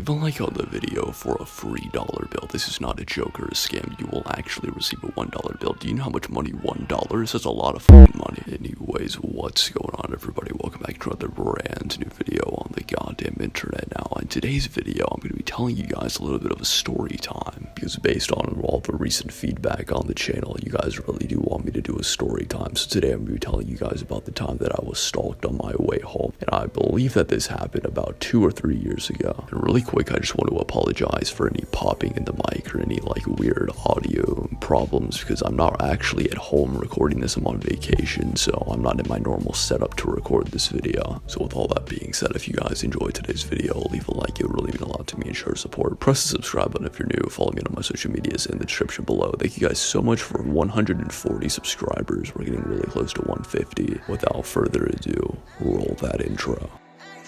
Leave a like on the video for a free dollar bill. This is not a joke or a scam. You will actually receive a $1 bill. Do you know how much money $1 is? That's a lot of fucking money. Anyways, what's going on, everybody? Welcome back to another brand new video on the goddamn internet now. In today's video, I'm going to be telling you guys a little bit of a story time, because based on all the recent feedback on the channel, you guys really do want me to do a story time. So today I'm going to be telling you guys about the time that I was stalked on my way home, and I believe that this happened about 2 or 3 years ago. And really quick, I just want to apologize for any popping in the mic or any like weird audio problems, because I'm not actually at home recording this. I'm on vacation, so I'm not in my normal setup to record this video. So with all that being said, if you guys enjoyed today's video, leave a like. It would really mean a lot to me and show support. Press the subscribe button if you're new. Follow me on my social medias in the description below. Thank you guys so much for 140 subscribers. We're getting really close to 150. Without further ado, roll that intro.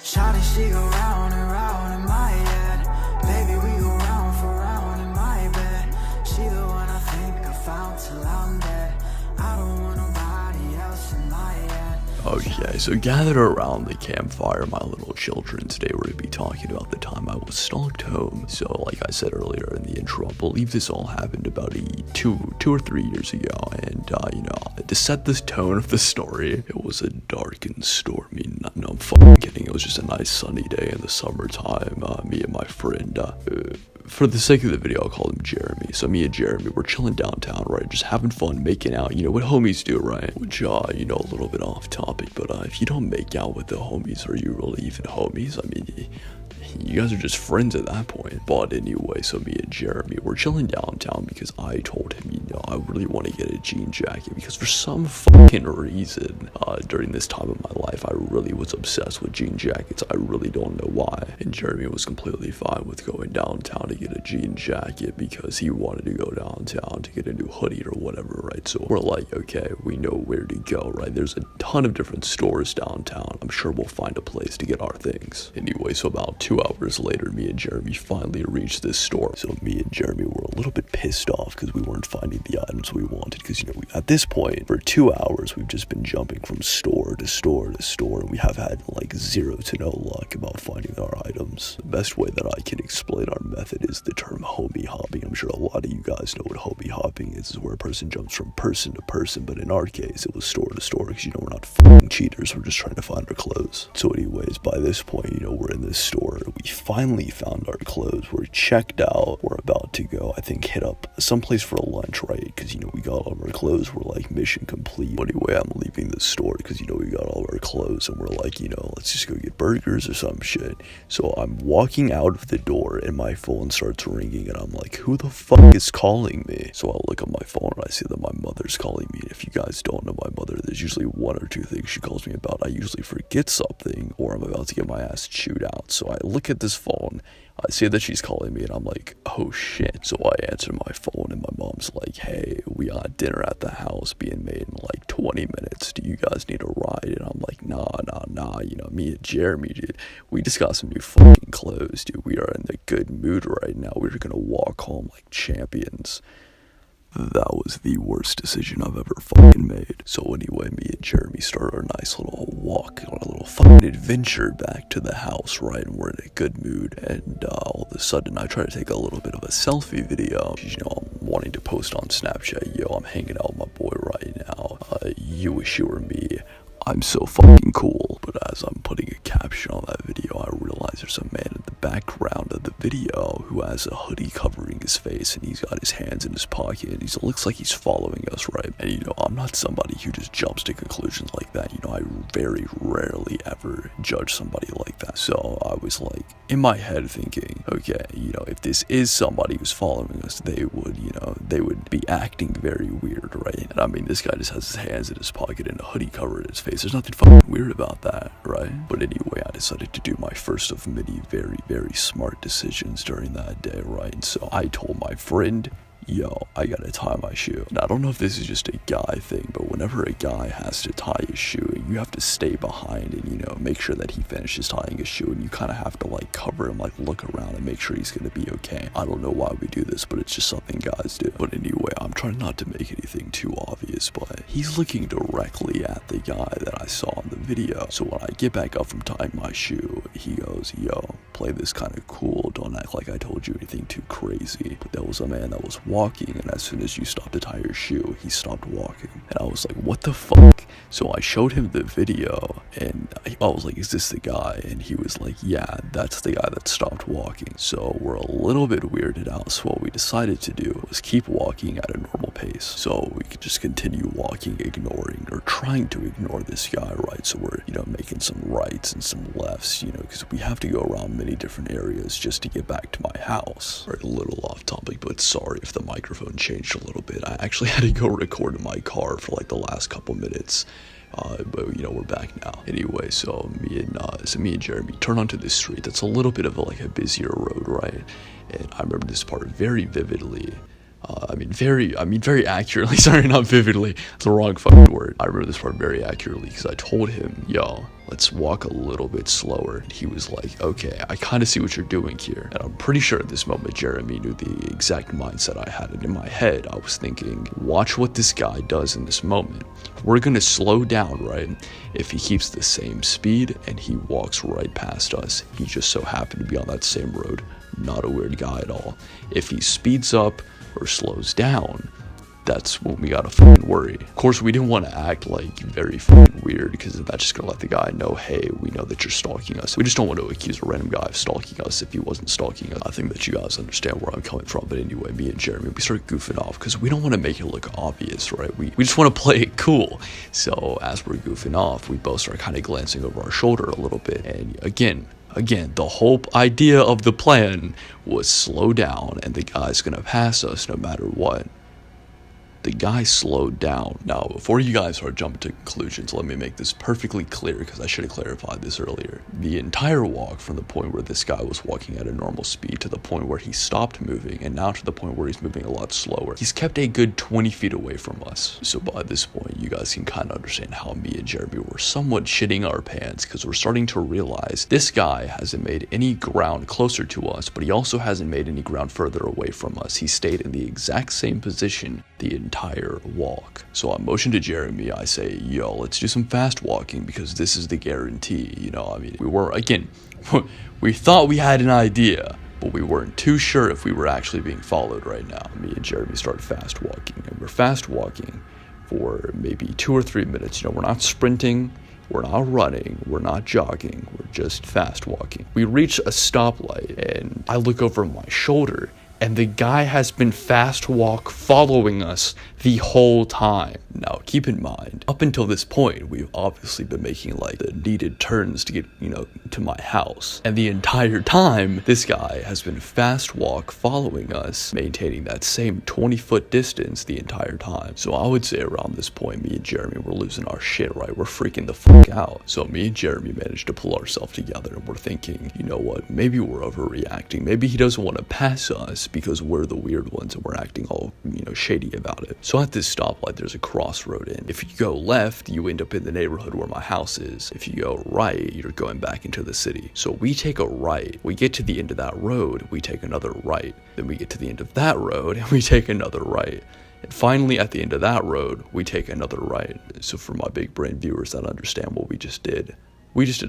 Shawty, she go round and round in my head. Baby, we go round for round in my bed. She the one I think I found till I'm dead. I don't want nobody else in my head. Okay, so gathered around the campfire, my little children, today we're going to be talking about the time I was stalked home. So like I said earlier in the intro, I believe this all happened about two or 3 years ago, and you know, to set the tone of the story, it was a dark and stormy night. No, I'm fucking kidding. It was just a nice sunny day in the summertime. Me and my friend, for the sake of the video, I'll call him Jeremy. So me and Jeremy, we're chilling downtown, right? Just having fun, making out. You know what homies do, right? Which, you know, a little bit off topic, but if you don't make out with the homies, are you really even homies? I mean, you guys are just friends at that point. But anyway, so me and Jeremy, we're chilling downtown because I told him, you know, I really want to get a jean jacket, because for some fucking reason, during this time of my life, I really was obsessed with jean jackets. I really don't know why. And Jeremy was completely fine with going downtown to get a jean jacket because he wanted to go downtown to get a new hoodie or whatever, right? So we're like, okay, we know where to go, right? There's a ton of different stores downtown. I'm sure we'll find a place to get our things. Anyway, so about 2 hours later, me and Jeremy finally reached this store. So me and Jeremy were a little bit pissed off because we weren't finding the items we wanted, because, you know, at this point, for 2 hours, we've just been jumping from store to store to store, and we have had like zero to no luck about finding our items. The best way that I can explain our method is the term homie hopping. I'm sure a lot of you guys know what homie hopping is where a person jumps from person to person, but in our case, it was store to store, because, you know, we're not fucking cheaters. We're just trying to find our clothes. So anyways, by this point, you know, we're in this store. We finally found our clothes. We're checked out. We're about to go, I think, hit up someplace for a lunch, right? Because, you know, we got all of our clothes. We're like, mission complete. But anyway, I'm leaving the store because, you know, we got all of our clothes, and we're like, you know, let's just go get burgers or some shit. So I'm walking out of the door, and my phone starts ringing, and I'm like, who the fuck is calling me? So I look at my phone, and I see that my mother's calling me. And if you guys don't know my mother, there's usually 1 or 2 things she calls me about. I usually forget something, or I'm about to get my ass chewed out. So I look at this phone, I see that she's calling me, and I'm like, oh shit. So I answer my phone, and my mom's like, hey, we got dinner at the house being made in like 20 minutes. Do you guys need a ride? And I'm like, nah. You know, me and Jeremy, dude, we just got some new fucking clothes, dude. We are in the good mood right now. We're gonna walk home like champions. That was the worst decision I've ever fucking made. So anyway, me and Jeremy started our nice little walk on a little fucking adventure back to the house, right? And we're in a good mood. And all of a sudden, I try to take a little bit of a selfie video. You know, I'm wanting to post on Snapchat. Yo, I'm hanging out with my boy right now. You wish you were me. I'm so fucking cool. But as I'm putting a caption on that video, I realize there's a man in the background of the video who has a hoodie covering his face, and he's got his hands in his pocket, and he looks like he's following us, right? And, you know, I'm not somebody who just jumps to conclusions like that. You know, I very rarely ever judge somebody like that. So I was like, in my head thinking, okay, you know, if this is somebody who's following us, they would, you know, they would be acting very weird, right? And I mean, this guy just has his hands in his pocket and a hoodie covered his face. There's nothing fucking weird about that, right? But anyway, I decided to do my first of many very smart decisions during that day, right? And so I told my friend, yo, I gotta tie my shoe. And I don't know if this is just a guy thing, but whenever a guy has to tie his shoe, you have to stay behind and, you know, make sure that he finishes tying his shoe, and you kind of have to like cover him, like look around and make sure he's gonna be okay. I don't know why we do this, but it's just something guys do. But anyway, I'm trying not to make anything too obvious, but he's looking directly at the guy that I saw in the video. So when I get back up from tying my shoe, he goes, yo, play this kind of cool, don't act like I told you anything too crazy. But there was a man that was walking, and as soon as you stopped to tie your shoe, he stopped walking. And I was like, what the fuck? So I showed him the video, and I was like, is this the guy? And he was like, yeah, that's the guy that stopped walking. So we're a little bit weirded out, so what we decided to do was keep walking at a normal pace, so we could just continue walking, ignoring or trying to ignore this guy, right? So we're, you know, making some rights and some lefts, you know, because we have to go around many different areas just to get back to my house. Right, a little off topic, but sorry if the microphone changed a little bit. I actually had to go record in my car for like the last couple minutes. But you know, we're back now. Anyway, so me and Jeremy turn onto this street that's a little bit of a busier road, right? And I remember this part very vividly. Very accurately. Sorry, not vividly. It's the wrong fucking word. I remember this part very accurately because I told him, yo, let's walk a little bit slower. And he was like, okay, I kind of see what you're doing here. And I'm pretty sure at this moment, Jeremy knew the exact mindset I had. And in my head, I was thinking, watch what this guy does in this moment. We're going to slow down, right? If he keeps the same speed and he walks right past us, he just so happened to be on that same road. Not a weird guy at all. If he speeds up or slows down, that's when we gotta fucking worry. Of course, we didn't want to act like very fucking weird, because that's just gonna let the guy know, hey, we know that you're stalking us. We just don't want to accuse a random guy of stalking us if he wasn't stalking us. I think that you guys understand where I'm coming from. But anyway, me and Jeremy, we started goofing off because we don't want to make it look obvious, right? We just want to play it cool. So as we're goofing off, we both start kind of glancing over our shoulder a little bit. And again, the whole idea of the plan was slow down and the guy's gonna pass us no matter what. The guy slowed down. Now, before you guys start jumping to conclusions, let me make this perfectly clear, because I should have clarified this earlier. The entire walk from the point where this guy was walking at a normal speed to the point where he stopped moving, and now to the point where he's moving a lot slower, he's kept a good 20 feet away from us. So by this point, you guys can kind of understand how me and Jeremy were somewhat shitting our pants, because we're starting to realize this guy hasn't made any ground closer to us, but he also hasn't made any ground further away from us. He stayed in the exact same position the entire walk. So I motion to Jeremy, I say, yo, let's do some fast walking, because this is the guarantee. You know, I mean, we thought we had an idea, but we weren't too sure if we were actually being followed right now. Me and Jeremy start fast walking, and we're fast walking for maybe 2 or 3 minutes. You know, we're not sprinting, we're not running, we're not jogging, we're just fast walking. We reach a stoplight, and I look over my shoulder, and the guy has been fast walk following us the whole time. Now, keep in mind, up until this point, we've obviously been making like the needed turns to get, you know, to my house. And the entire time, this guy has been fast walk following us, maintaining that same 20-foot distance the entire time. So I would say around this point, me and Jeremy were losing our shit, right? We're freaking the fuck out. So me and Jeremy managed to pull ourselves together, and we're thinking, you know what, maybe we're overreacting. Maybe he doesn't want to pass us because we're the weird ones and we're acting all, you know, shady about it. So at this stoplight, there's a crossroad in. If you go left, you end up in the neighborhood where my house is. If you go right, you're going back into the city. So we take a right. We get to the end of that road, we take another right. Then we get to the end of that road, and we take another right. And finally, at the end of that road, we take another right. So for my big brain viewers that understand what we just did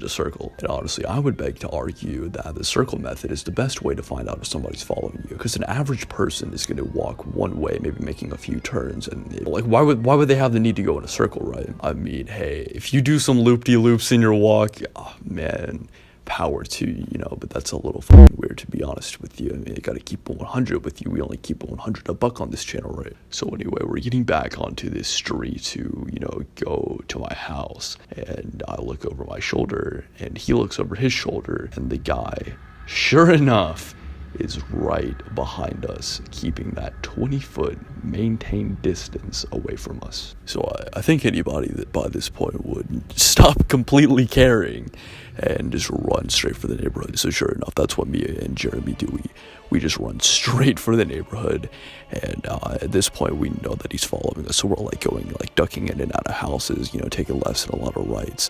a circle. And honestly, I would beg to argue that the circle method is the best way to find out if somebody's following you. Because an average person is going to walk one way, maybe making a few turns. And like, why would they have the need to go in a circle, right? I mean, hey, if you do some loop-de-loops in your walk, oh man, power to you, you know, but that's a little fucking weird, to be honest with you. I mean, you gotta keep it 100 with you. We only keep it 100 a buck on this channel, right? So anyway, we're getting back onto this street to, you know, go to my house, and I look over my shoulder, and he looks over his shoulder, and the guy, sure enough, is right behind us, keeping that 20-foot maintained distance away from us. So I think anybody that by this point would stop completely caring and just run straight for the neighborhood. So sure enough, that's what me and Jeremy do. We just run straight for the neighborhood, and at this point we know that he's following us, so we're like going, like ducking in and out of houses, you know, taking lefts and a lot of rights.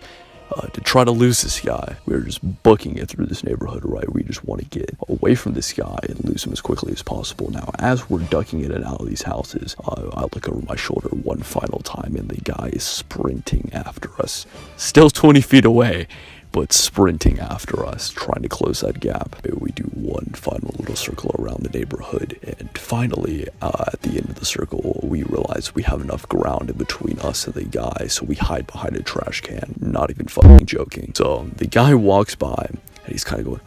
To try to lose this guy. We're just booking it through this neighborhood, right? We just want to get away from this guy and lose him as quickly as possible. Now, as we're ducking in and out of these houses, I look over my shoulder one final time, and the guy is sprinting after us, still 20 feet away, but sprinting after us, trying to close that gap. We do one final little circle around the neighborhood, and finally, at the end of the circle, we realize we have enough ground in between us and the guy, so we hide behind a trash can. Not even fucking joking. So the guy walks by, and he's kind of going,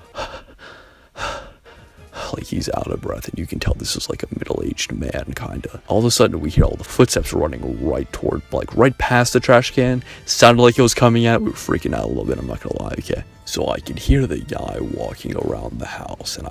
like he's out of breath, and you can tell this is like a middle-aged man, kinda. All of a sudden, we hear all the footsteps running right toward, like right past the trash can. Sounded like it was coming at. We were freaking out a little bit, I'm not gonna lie, okay? So I can hear the guy walking around the house, and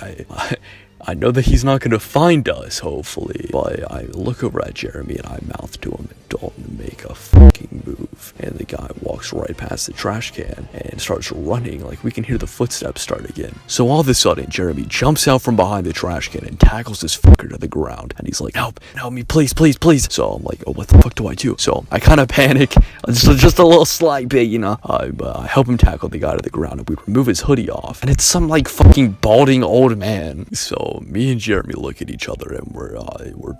I know that he's not gonna find us, hopefully, but I look over at Jeremy and I mouth to him, don't make a fucking move. And the guy walks right past the trash can and starts running, like we can hear the footsteps start again. So all of a sudden, Jeremy jumps out from behind the trash can and tackles this fucker to the ground. And he's like, help me, please, please, please. So I'm like, oh, what the fuck do I do? So I kind of panic, just a little slight bit, you know. But I help him tackle the guy to the ground, and we remove his hoodie off. And it's some like fucking balding old man. So me and Jeremy look at each other, and we're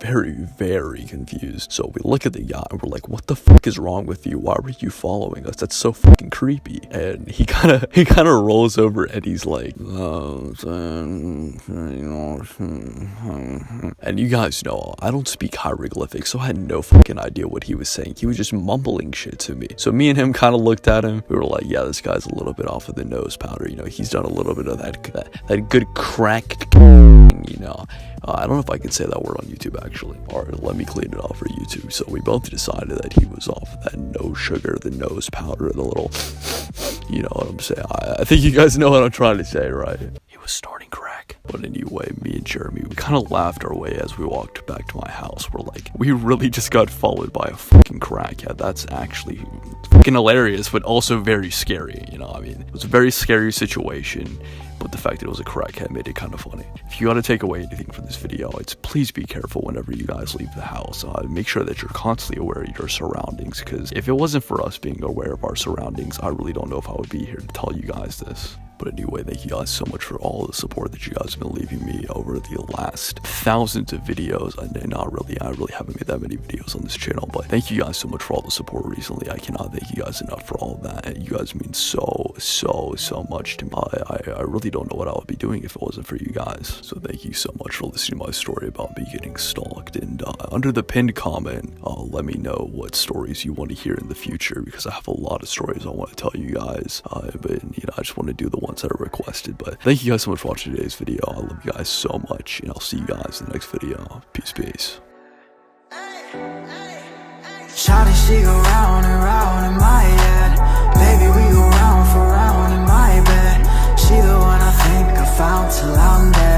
very, very confused. So we look at the guy and we're like, what the fuck is wrong with you? Why were you following us? That's so fucking creepy. And he kind of rolls over and he's like, and you guys know I don't speak hieroglyphics, so I had no fucking idea what he was saying. He was just mumbling shit to me. So me and him kind of looked at him. We were like, yeah, this guy's a little bit off of the nose powder. You know, he's done a little bit of that good crack, you know. I don't know if I can say that word on YouTube, actually. Alright, let me clean it off for YouTube. So we both decided that he was off of that no sugar, the nose powder, the little, you know what I'm saying. I think you guys know what I'm trying to say, right? He was starting crack. But anyway, me and Jeremy, we kind of laughed our way as we walked back to my house. We're like, we really just got followed by a fucking crackhead. That's actually fucking hilarious, but also very scary, you know. I mean, it was a very scary situation, but the fact that it was a crackhead made it kind of funny. If you gotta take away anything from this video, it's please be careful whenever you guys leave the house. Make sure that you're constantly aware of your surroundings, because if it wasn't for us being aware of our surroundings, I really don't know if I would be here to tell you guys this. But anyway, thank you guys so much for all the support that you guys have been leaving me over the last thousands of videos. I really haven't made that many videos on this channel, but thank you guys so much for all the support recently. I cannot thank you guys enough for all of that. You guys mean so much to me. I really don't know what I would be doing if it wasn't for you guys. So thank you so much for listening to my story about me getting stalked. And under the pinned comment, let me know what stories you want to hear in the future, because I have a lot of stories I want to tell you guys. But you know, I just want to do the ones that are requested. But thank you guys so much for watching today's video. I love you guys so much, and I'll see you guys in the next video. Peace. Shawty, she go round and round in my head. Baby, we go round for round in my bed. She the one I think I found till I'm dead.